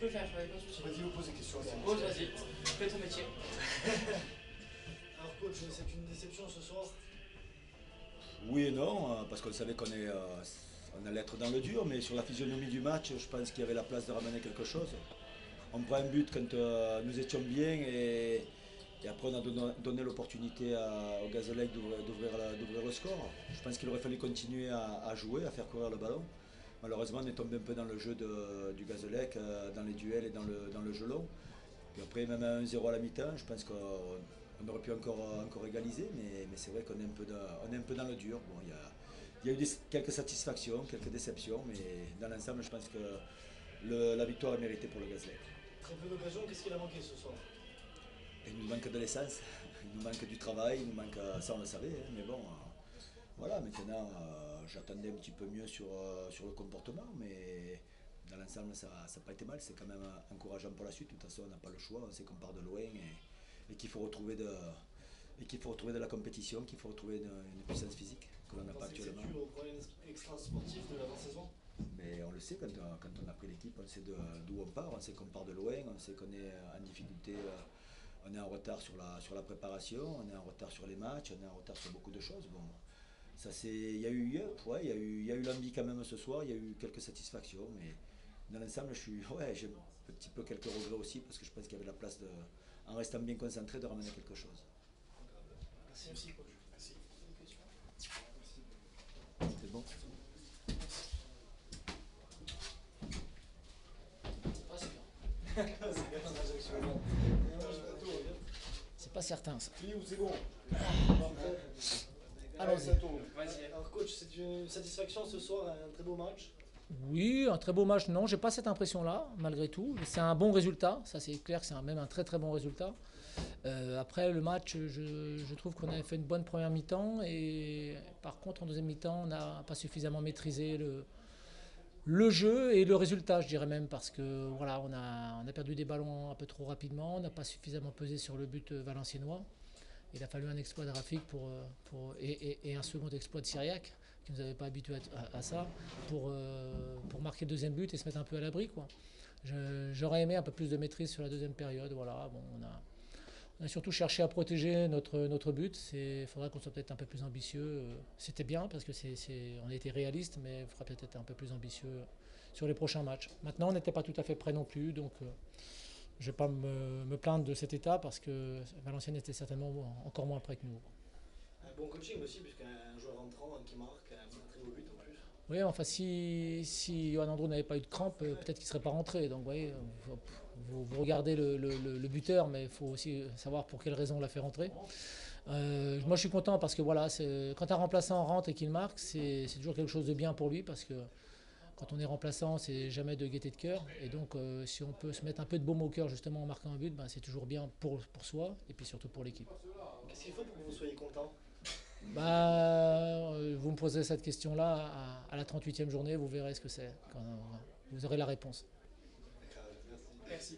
peux faire, pas de soucis. Vas-y, vous posez des questions. Pose, vas-y, fais ton métier. Alors coach, c'est une déception ce soir? Oui et non, parce qu'on savait on allait être dans le dur, mais sur la physionomie du match, je pense qu'il y avait la place de ramener quelque chose. On prend un but quand nous étions bien et après on a donné l'opportunité au Gazélec d'ouvrir le score. Je pense qu'il aurait fallu continuer à jouer, à faire courir le ballon. Malheureusement, on est tombé un peu dans le jeu du Gazélec, dans les duels et dans le jeu long. Puis après, même à 1-0 à la mi-temps, je pense qu'on aurait pu encore égaliser, mais c'est vrai qu'on est on est un peu dans le dur. Bon, il y a eu quelques satisfactions, quelques déceptions, mais dans l'ensemble, je pense que la victoire est méritée pour le Gazélec. Très peu d'occasions, qu'est-ce qu'il a manqué ce soir? Il nous manque de l'essence, il nous manque du travail, il nous manque, ça on le savait, hein, mais bon, voilà, maintenant j'attendais un petit peu mieux sur le comportement, mais dans l'ensemble ça n'a pas été mal, c'est quand même encourageant pour la suite. De toute façon on n'a pas le choix, on sait qu'on part de loin et qu'il faut retrouver de la compétition, qu'il faut retrouver une puissance physique que l'on n'a pas actuellement. C'est dû au problème extra-sportif de l'avant-saison? Mais on le sait, quand on a pris l'équipe, on sait d'où on part, on sait qu'on part de loin, on sait qu'on est en difficulté, on est en retard sur la préparation, on est en retard sur les matchs, on est en retard sur beaucoup de choses. Bon, il y a eu l'envie quand même ce soir, il y a eu quelques satisfactions, mais dans l'ensemble, j'ai un petit peu quelques regrets aussi, parce que je pense qu'il y avait la place, en restant bien concentré, de ramener quelque chose. Merci coach. Merci. C'est bon. C'est pas certain ça. Fini ou c'est bon? Allons-y. Alors coach, c'est une satisfaction ce soir, un très beau match. Oui, un très beau match, non, j'ai pas cette impression-là, malgré tout. C'est un bon résultat, ça c'est clair que c'est même un très très bon résultat. Après le match, je trouve qu'on avait fait une bonne première mi-temps et par contre en deuxième mi-temps, on n'a pas suffisamment maîtrisé le jeu et le résultat, je dirais même, parce que voilà, on a perdu des ballons un peu trop rapidement, on n'a pas suffisamment pesé sur le but valenciennois. Il a fallu un exploit de Rafik et un second exploit de Syriac, qui ne nous avait pas habitués à ça, pour marquer le deuxième but et se mettre un peu à l'abri, quoi. J'aurais aimé un peu plus de maîtrise sur la deuxième période. Voilà, bon, on a surtout cherché à protéger notre but. Il faudra qu'on soit peut-être un peu plus ambitieux. C'était bien parce que on a été réaliste, mais il faudra peut-être être un peu plus ambitieux sur les prochains matchs. Maintenant, on n'était pas tout à fait prêt non plus, donc je ne vais pas me plaindre de cet état parce que Valenciennes était certainement encore moins prêt que nous. Un bon coaching aussi, puisqu'un joueur entrant qui marque, un très beau but en plus. Oui, enfin, si Johan Andrew n'avait pas eu de crampe, peut-être qu'il ne serait pas rentré. Donc, vous voyez, vous regardez le buteur, mais il faut aussi savoir pour quelle raison on l'a fait rentrer. Moi, je suis content parce que voilà, quand un remplaçant rentre et qu'il marque, c'est toujours quelque chose de bien pour lui parce que quand on est remplaçant, c'est jamais de gaieté de cœur. Et donc, si on peut se mettre un peu de baume au cœur justement en marquant un but, ben, c'est toujours bien pour soi et puis surtout pour l'équipe. Qu'est-ce qu'il faut pour que vous soyez content? Vous me posez cette question-là à la 38e journée, vous verrez ce que c'est. Vous aurez la réponse. Merci.